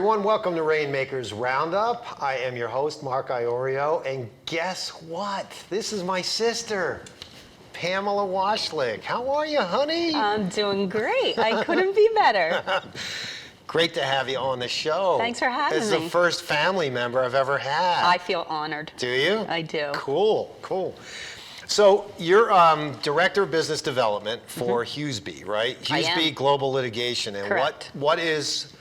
everyone. Welcome to Rainmakers Roundup. I am your host, Mark Iorio, and guess what? This is my sister, Pamela Washlick. How are you, honey? I'm doing great. I couldn't be better. Great to have you on the show. Thanks for having me. This is the first family member I've ever had. I feel honored. Do you? I do. Cool, cool. So you're Director of Business Development for Huseby, right? Huseby Global Litigation. And Correct. what is,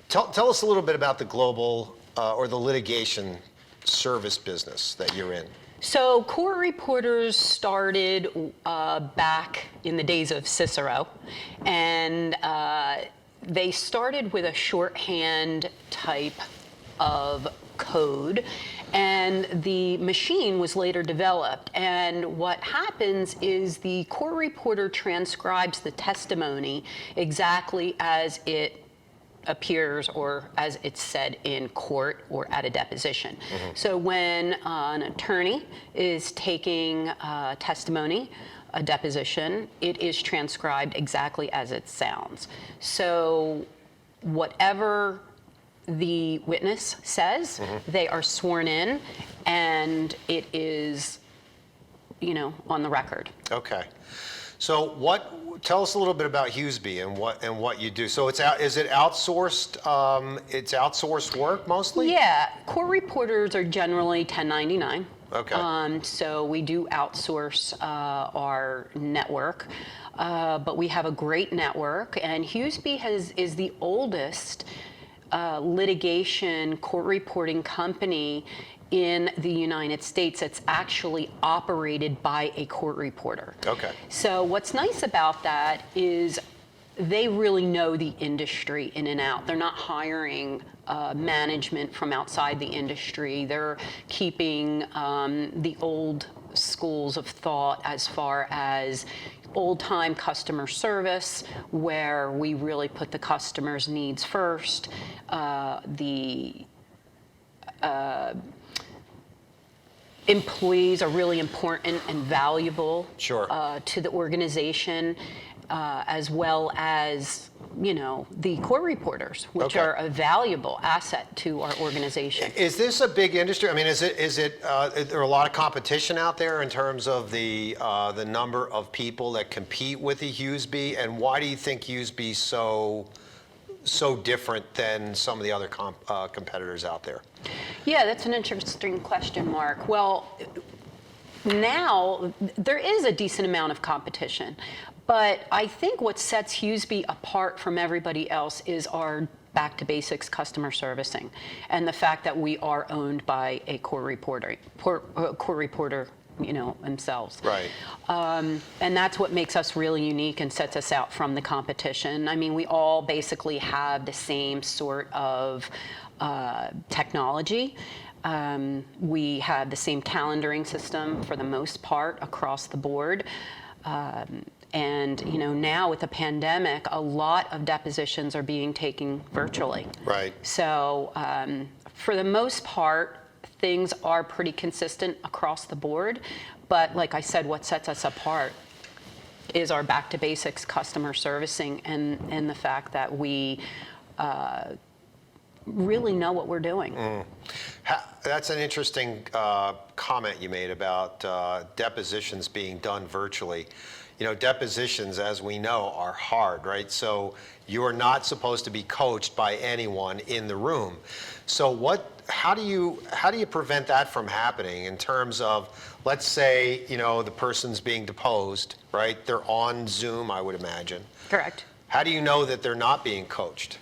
tell us a little bit about the global or the litigation service business that you're in. So court reporters started back in the days of Cicero, and they started with a shorthand type of code, and the machine was later developed. And what happens is the court reporter transcribes the testimony exactly as it appears or as it's said in court or at a deposition. So when an attorney is taking testimony, a deposition, it is transcribed exactly as it sounds. So whatever the witness says, they are sworn in, and it is, on the record. Okay. So tell us a little bit about Huseby and what you do. So is it outsourced? It's outsourced work mostly? Yeah, court reporters are generally 1099. Okay. So we do outsource our network, but we have a great network, and Huseby is the oldest litigation court reporting company in the United States that's actually operated by a court reporter. Okay. So what's nice about that is they really know the industry in and out. They're not hiring management from outside the industry. They're keeping the old schools of thought as far as old-time customer service, where we really put the customer's needs first. The employees are really important and valuable to the organization, as well as the court reporters, which are a valuable asset to our organization. Is this a big industry? I mean, is there a lot of competition out there in terms of the number of people that compete with the Huseby, and why do you think Huseby so different than some of the other competitors out there? Yeah, that's an interesting question, Mark. Well, now there is a decent amount of competition, but I think what sets Huseby apart from everybody else is our back to basics customer servicing, and the fact that we are owned by a court reporter themselves. Right. And that's what makes us really unique and sets us out from the competition. I mean, we all basically have the same sort of technology. We have the same calendaring system for the most part across the board. And now with the pandemic, a lot of depositions are being taken virtually. Right. So for the most part, things are pretty consistent across the board. But like I said, what sets us apart is our back to basics customer servicing and the fact that we really know what we're doing. That's an interesting comment you made about depositions being done virtually. Depositions, as we know, are hard, right? So you're not supposed to be coached by anyone in the room. So how do you prevent that from happening in terms of, let's say, the person's being deposed, right? They're on Zoom, I would imagine. Correct. How do you know that they're not being coached?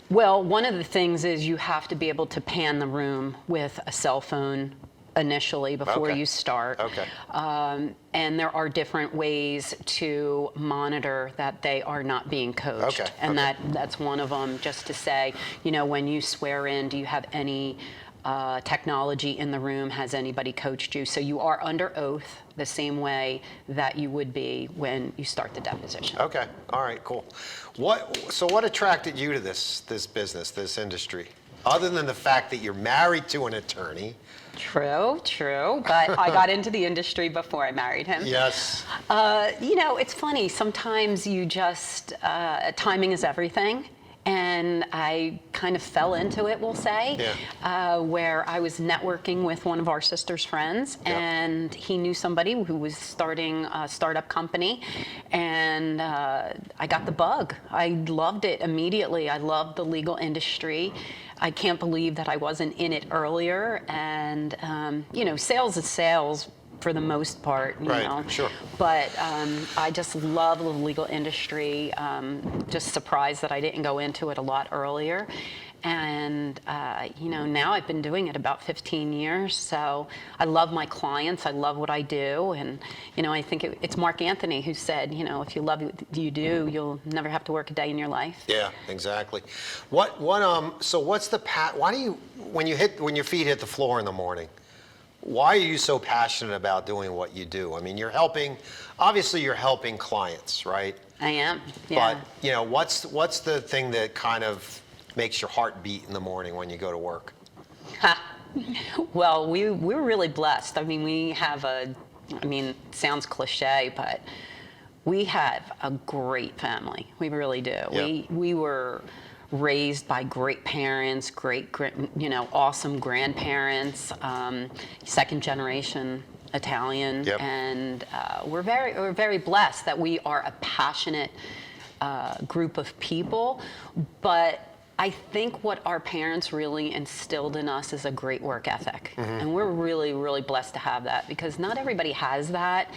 Well, one of the things is you have to be able to pan the room with a cell phone initially before you start. Okay. And there are different ways to monitor that they are not being coached. Okay. And that's one of them, just to say, when you swear in, do you have any technology in the room? Has anybody coached you? So you are under oath the same way that you would be when you start the deposition. Okay. All right, cool. What attracted you to this business, this industry? Other than the fact that you're married to an attorney. True, but I got into the industry before I married him. Yes. It's funny, sometimes you just, timing is everything, And I kind of fell into it, we'll say, where I was networking with one of our sister's friends, and he knew somebody who was starting a startup company, and I got the bug. I loved it immediately. I loved the legal industry. I can't believe that I wasn't in it earlier. And, you know, sales is sales for the most part, you know. Sure. But I just love the legal industry. Just surprised that I didn't go into it a lot earlier. And, you know, now I've been doing it about 15 years. So I love my clients. I love what I do. And, you know, I think it's Mark Anthony who said, you know, if you love what you do, you'll never have to work a day in your life. Yeah, exactly. So what's the why do you, when your feet hit the floor in the morning, why are you so passionate about doing what you do? I mean, obviously you're helping clients, right? I am, yeah. But, you know, what's the thing that kind of makes your heart beat in the morning when you go to work? Well, we're really blessed. I mean, we have it sounds cliche, but we have a great family. We really do. Yeah. We were raised by great parents, you know, awesome grandparents, second generation Italian, and we're very blessed that we are a passionate group of people. But I think what our parents really instilled in us is a great work ethic. And we're really, really blessed to have that, because not everybody has that.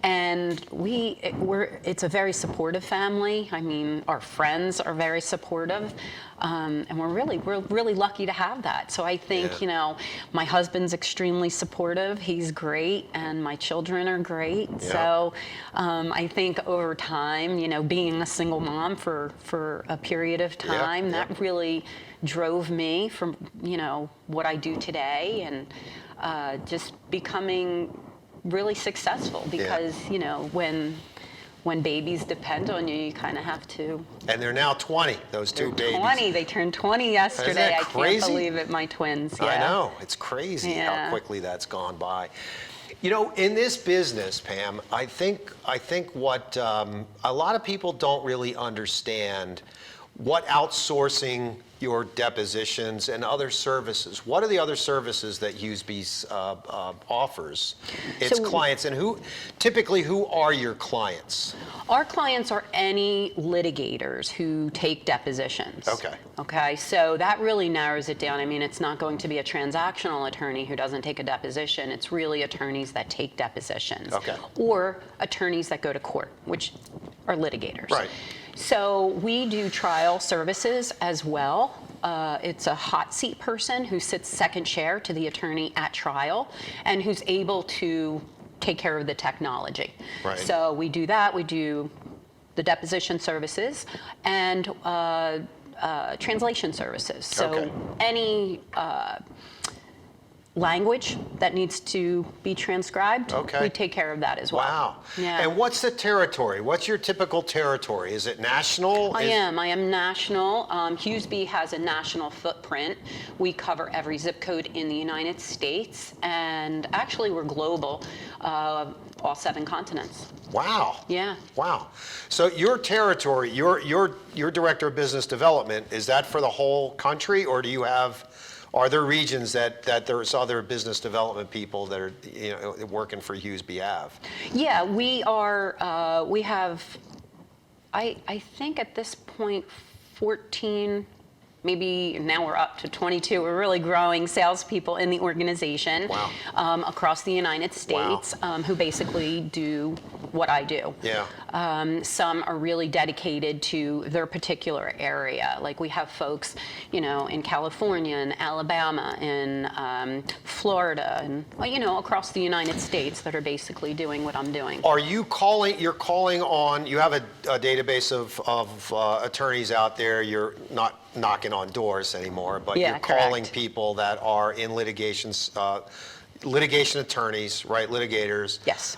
And it's a very supportive family. I mean, our friends are very supportive. And we're really lucky to have that. So I think, you know, my husband's extremely supportive. He's great, and my children are great. Yeah. So I think over time, you know, being a single mom for a period of time, that really drove me from, you know, what I do today, and just becoming really successful, because, you know, when babies depend on you, you kind of have to. And they're now 20, those two babies. 20. They turned 20 yesterday. Isn't that crazy? I can't believe it. My twins. Yeah. I know. It's crazy how quickly that's gone by. You know, in this business, Pam, I think what a lot of people don't really understand, what outsourcing your depositions and other services. What are the other services that Husebys offers its clients, and who are your clients? Our clients are any litigators who take depositions. Okay, so that really narrows it down. I mean, it's not going to be a transactional attorney who doesn't take a deposition. It's really attorneys that take depositions. Or attorneys that go to court, which are litigators. Right. So we do trial services as well. It's a hot seat person who sits second chair to the attorney at trial, and who's able to take care of the technology. Right. So we do that. We do the deposition services and translation services. So any language that needs to be transcribed, we take care of that as well. Wow. Yeah. And what's the territory? What's your typical territory? Is it national? I am national. Huseby has a national footprint. We cover every zip code in the United States, and actually we're global, all 7 continents. Wow. Yeah. Wow. So your territory, your director of business development, is that for the whole country, or are there regions that there's other business development people that are, you know, working for Huseby Ave? Yeah, we have, I think at this point, 14, maybe now we're up to 22. We're really growing salespeople in the organization. Wow. Across the United States, who basically do what I do. Yeah. Some are really dedicated to their particular area. Like we have folks, you know, in California and Alabama and Florida and, you know, across the United States that are basically doing what I'm doing. Are you calling? You have a database of attorneys out there. You're not knocking on doors anymore, but you're calling people that are in litigations, litigation attorneys, right? Litigators. Yes.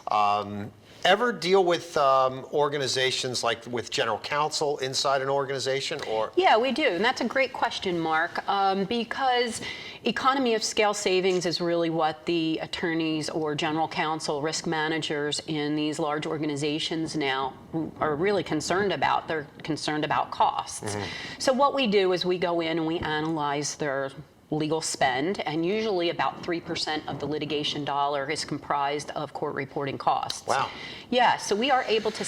ever deal with organizations like with general counsel inside an organization, or? Yeah, we do, and that's a great question, Mark, because economy of scale savings is really what the attorneys or general counsel, risk managers in these large organizations now are really concerned about. They're concerned about costs. So what we do is we go in and we analyze their legal spend, and usually about 3% of the litigation dollar is comprised of court reporting costs. Wow. Yeah, so we are able to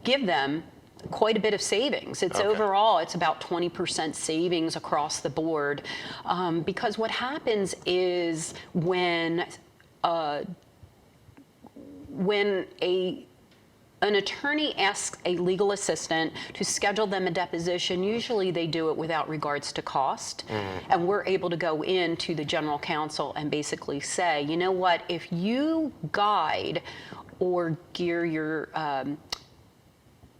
give them quite a bit of savings. It's overall, it's about 20% savings across the board, because what happens is when an attorney asks a legal assistant to schedule them a deposition, usually they do it without regards to cost. And we're able to go into the general counsel and basically say, you know what, if you guide or gear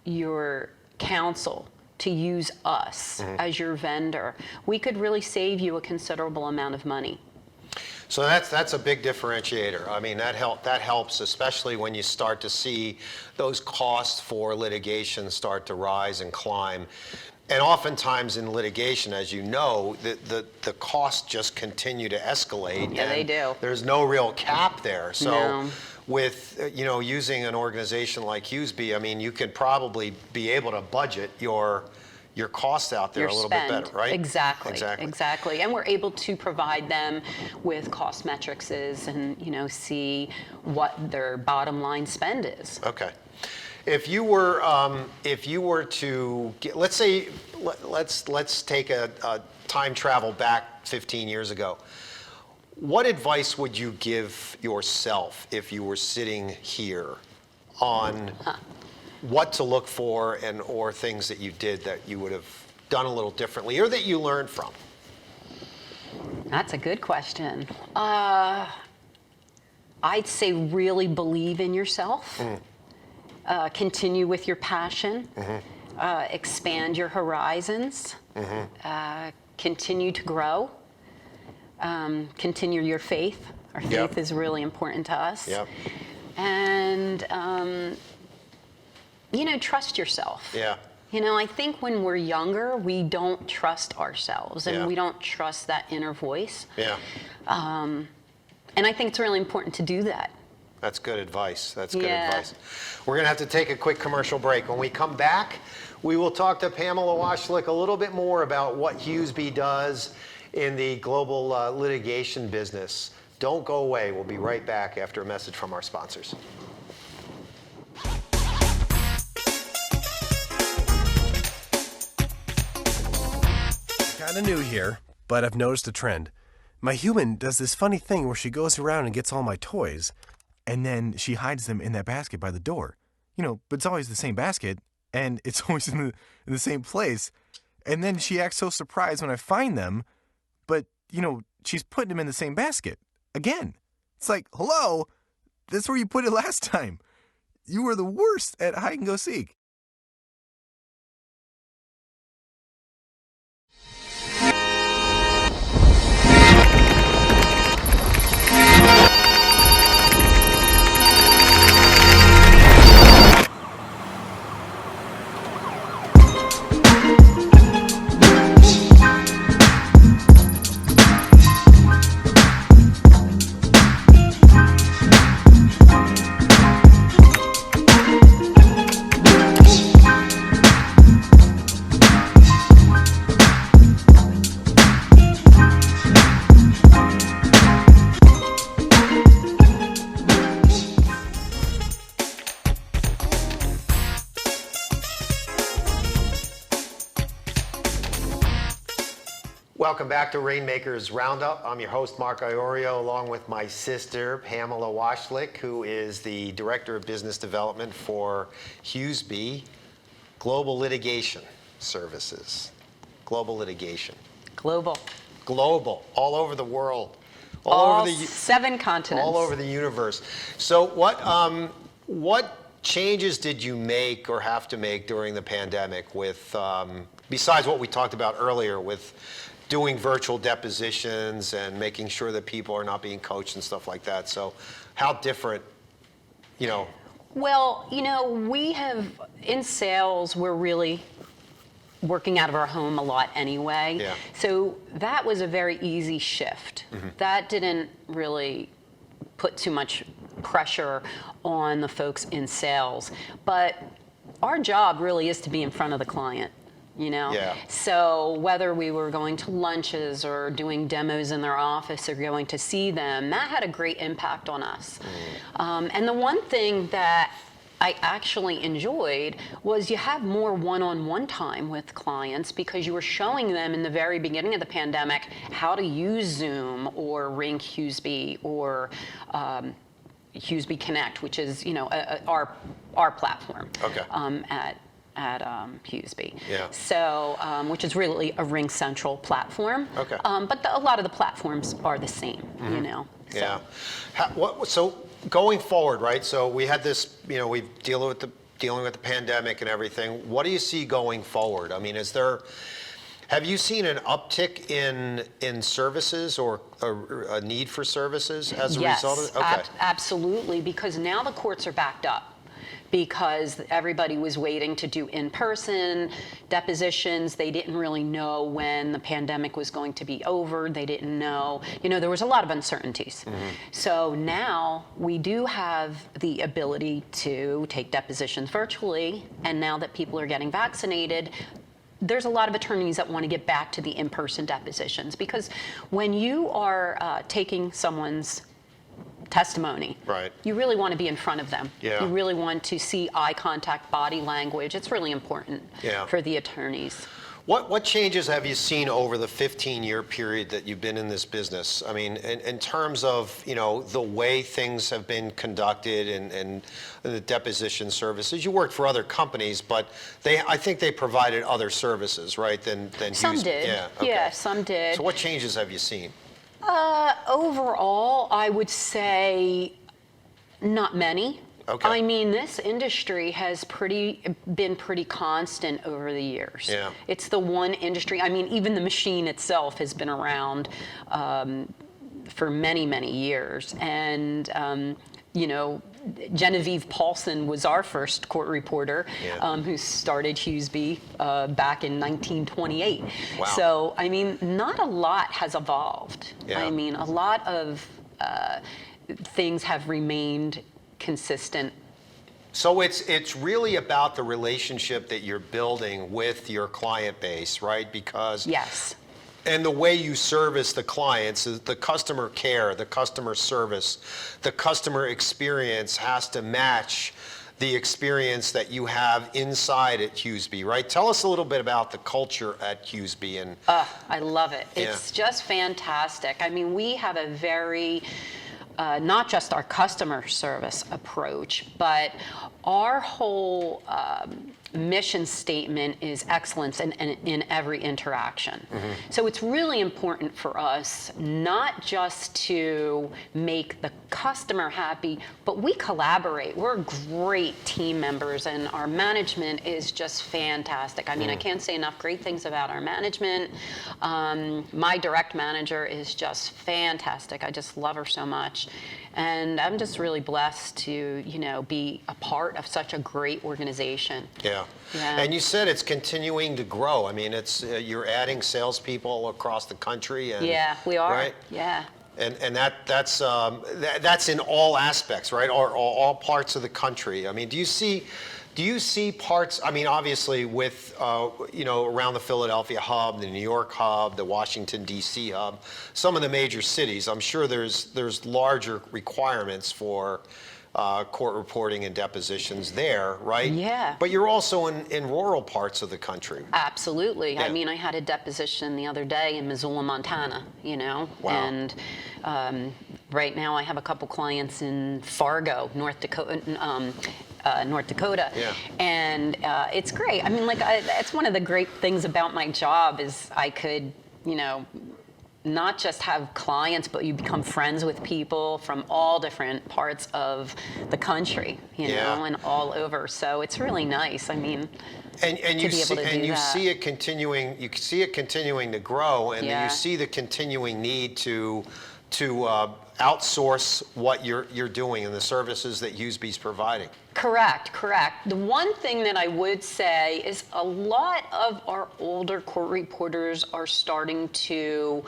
your counsel to use us as your vendor, we could really save you a considerable amount of money. So that's a big differentiator. I mean, that helps, especially when you start to see those costs for litigation start to rise and climb. And oftentimes in litigation, as you know, the costs just continue to escalate. Yeah, they do. There's no real cap there. So No. with using an organization like Huseby, I mean, you could probably be able to budget your costs out there Your a little spend. bit better, right? Exactly. And we're able to provide them with cost metrics and see what their bottom line spend is. Okay. If you were to let's say let's take a time travel back 15 years ago. What advice would you give yourself if you were sitting here on what to look for or things that you did that you would have done a little differently or that you learned from? That's a good question. I'd say really believe in yourself. Continue with your passion. Expand your horizons. Continue to grow. Continue your faith. Our faith is really important to us. Yep. And trust yourself. Yeah. I think when we're younger, we don't trust ourselves and Yeah. we don't trust that inner voice. Yeah. And I think it's really important to do that. That's good advice. That's good Yeah. advice. We're going to have to take a quick commercial break. When we come back, we will talk to Pamela Washlick a little bit more about what Huseby does in the global litigation business. Don't go away. We'll be right back after a message from our sponsors. Kinda new here, but I've noticed a trend. My human does this funny thing where she goes around and gets all my toys, and then she hides them in that basket by the door. But it's always the same basket, and it's always in the same place. And then she acts so surprised when I find them, but, she's putting them in the same basket. Again. It's like, hello, that's where you put it last time. You were the worst at hide and go seek. Welcome back to Rainmakers Roundup. I'm your host, Mark Iorio, along with my sister, Pamela Washlick, who is the Director of Business Development for Huseby Global Litigation Services. Global litigation. Global. Global, all over the world. All 7 continents. All over the universe. So what changes did you make or have to make during the pandemic with, besides what we talked about earlier with doing virtual depositions and making sure that people are not being coached and stuff like that. So how different, you know? Well, we have, in sales, we're really working out of our home a lot anyway. Yeah. So that was a very easy shift. That didn't really put too much pressure on the folks in sales. But our job really is to be in front of the client. Yeah. So whether we were going to lunches or doing demos in their office or going to see them, that had a great impact on us. And the one thing that I actually enjoyed was you have more one-on-one time with clients because you were showing them in the very beginning of the pandemic how to use Zoom or Ring Huseby or Huseby Connect, which is our platform. Okay. At Huseby. Yeah. So, which is really a Ring Central platform. Okay. But a lot of the platforms are the same, So. Yeah. So going forward, right? So we had this, we dealing with the pandemic and everything. What do you see going forward? I mean, have you seen an uptick in services or a need for services as a result of it? Okay. Absolutely, because now the courts are backed up. Because everybody was waiting to do in-person depositions. They didn't really know when the pandemic was going to be over. They didn't know, there was a lot of uncertainties. So now we do have the ability to take depositions virtually, and now that people are getting vaccinated, there's a lot of attorneys that want to get back to the in-person depositions, because when you are taking someone's testimony. Right. You really want to be in front of them. Yeah. You really want to see eye contact, body language. It's really important for the attorneys. What changes have you seen over the 15-year period that you've been in this business? I mean, in terms of, the way things have been conducted and the deposition services. You worked for other companies, but I think they provided other services, right, than Some did. Yeah, okay. Yeah, some did. So what changes have you seen? Overall, I would say not many. Okay. I mean, this industry has been pretty constant over the years. Yeah. It's the one industry, I mean, even the machine itself has been around for many, many years. And, Genevieve Paulson was our first court reporter who started Huseby back in 1928. Wow. So, I mean, not a lot has evolved. Yeah. I mean, a lot of things have remained consistent. So it's really about the relationship that you're building with your client base, right? Because Yes. And the way you service the clients is the customer care, the customer service, the customer experience has to match the experience that you have inside at Huseby, right? Tell us a little bit about the culture at Huseby. And I love it. It's just fantastic. I mean, we have a very, not just our customer service approach, but our whole mission statement is excellence in every interaction. So it's really important for us not just to make the customer happy, but we collaborate. We're great team members, and our management is just fantastic. I mean, I can't say enough great things about our management. My direct manager is just fantastic. I just love her so much. And I'm just really blessed to, be a part of such a great organization. Yeah. And you said it's continuing to grow. I mean, it's you're adding salespeople across the country. And, yeah, we are. Right? Yeah. And that's in all aspects, right? Or all parts of the country. I mean, do you see parts? I mean, obviously, with around the Philadelphia hub, the New York hub, the Washington D.C. hub, some of the major cities. I'm sure there's larger requirements for court reporting and depositions there, right? Yeah. But you're also in rural parts of the country. Absolutely. Yeah. I mean, I had a deposition the other day in Missoula, Montana, Wow. And right now I have a couple clients in Fargo, North Dakota. Yeah. And it's great. I mean, it's one of the great things about my job is I could, not just have clients, but you become friends with people from all different parts of the country, you know, and all over. So it's really nice. I mean, And you be able to do you that. see it continuing. You see it continuing to grow, and then Yeah. you see the continuing need to outsource what you're doing and the services that Husebys providing. Correct. The one thing that I would say is a lot of our older court reporters are starting to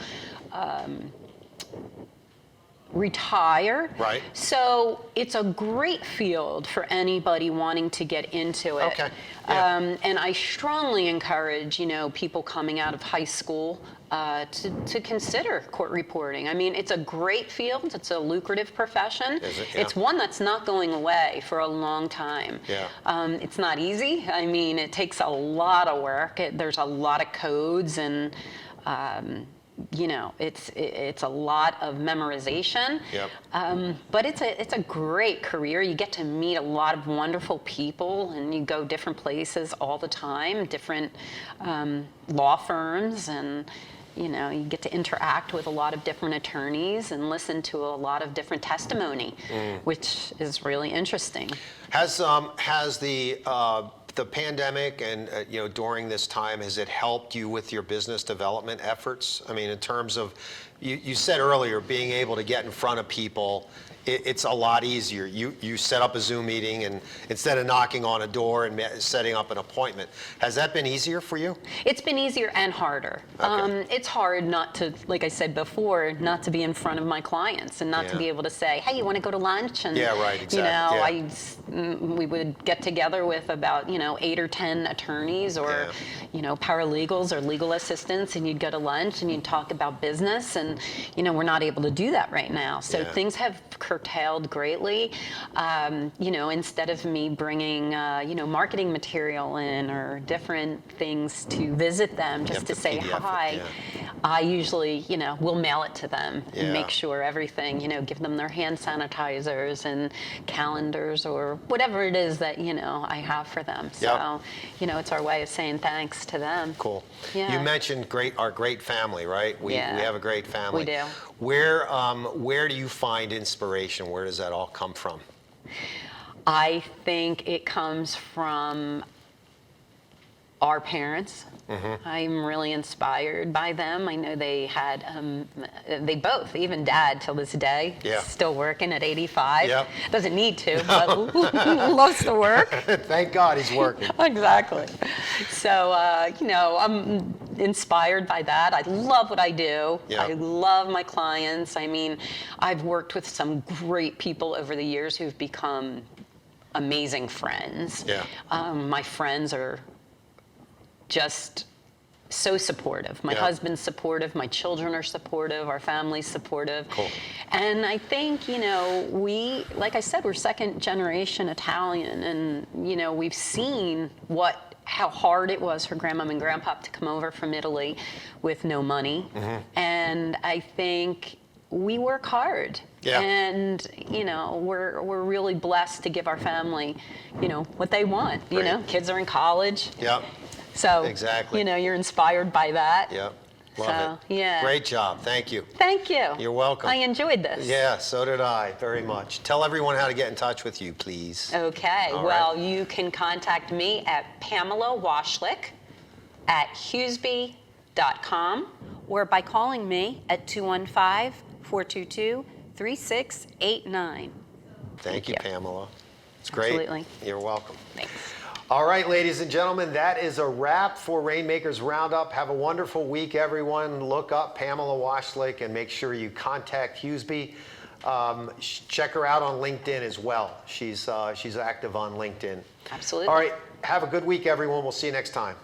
retire. Right. So it's a great field for anybody wanting to get into it. Okay. Yeah. And I strongly encourage, you know, people coming out of high school to consider court reporting. I mean, it's a great field. It's a lucrative profession. Is it? Yeah. It's one that's not going away for a long time. Yeah. It's not easy. I mean, it takes a lot of work. There's a lot of codes and you know, it's a lot of memorization. Yep. But it's a great career. You get to meet a lot of wonderful people, and you go different places all the time, different law firms, and you know, you get to interact with a lot of different attorneys and listen to a lot of different testimony, which is really interesting. Has the pandemic and you know, during this time, has it helped you with your business development efforts? I mean, in terms of, you said earlier, being able to get in front of people, it's a lot easier. You set up a Zoom meeting, and instead of knocking on a door and setting up an appointment, has that been easier for you? It's been easier and harder. Okay. It's hard not to, like I said before, not to be in front of my clients and not to Yeah. be able to say, hey, you want to go to lunch? And, Yeah, right, exactly. you know, Yeah. we would get together with about, you know, 8 or 10 attorneys or, Yeah. you know, paralegals or legal assistants, and you'd go to lunch and you'd talk about business. And, you know, we're not able to do that right now. So Yeah. things have curtailed greatly. You know, instead of me bringing, you know, marketing material in or different things to visit them just have to to say PDF it, hi, yeah. I usually, you know, will mail it to them Yeah. and make sure everything, you know, give them their hand sanitizers and calendars or whatever it is that, you know, I have for them. So, Yep. you know, it's our way of saying thanks to them. Cool. Yeah. You mentioned our great family, right? We Yeah. have a great family. We do. Where do you find inspiration? Where does that all come from? I think it comes from our parents. I'm really inspired by them. I know they had, they both, even Dad till this day, Yeah. still working at 85. Yep. Doesn't need to, but loves to work. Thank God he's working. Exactly. So, you know, I'm inspired by that. I love what I do. Yeah. I love my clients. I mean, I've worked with some great people over the years who've become amazing friends. Yeah. My friends are just so supportive. My Yeah. husband's supportive, my children are supportive, our family's supportive. Cool. And I think, you know, we, like I said, we're second generation Italian, and, you know, we've seen how hard it was for Grandmom and Grandpop to come over from Italy with no money. And I think we work hard. Yeah. And, you know, we're really blessed to give our family, you know, what they want. You Great. know, kids are in college. Yep. So, Exactly. you know, you're inspired by that. Yep. Love So, it. yeah. Great job. Thank you. Thank you. You're welcome. I enjoyed this. Yeah, so did I, very much. Tell everyone how to get in touch with you, please. Okay. All Well, right. you can contact me at Pamela Washlick at Huseby.com or by calling me at 215-422-3689. Thank you, you. Pamela. It's great. Absolutely. You're welcome. Thanks. All right, ladies and gentlemen, that is a wrap for Rainmakers Roundup. Have a wonderful week, everyone. Look up Pamela Washlick and make sure you contact Huseby. Check her out on LinkedIn as well. She's active on LinkedIn. Absolutely. All right, have a good week, everyone. We'll see you next time.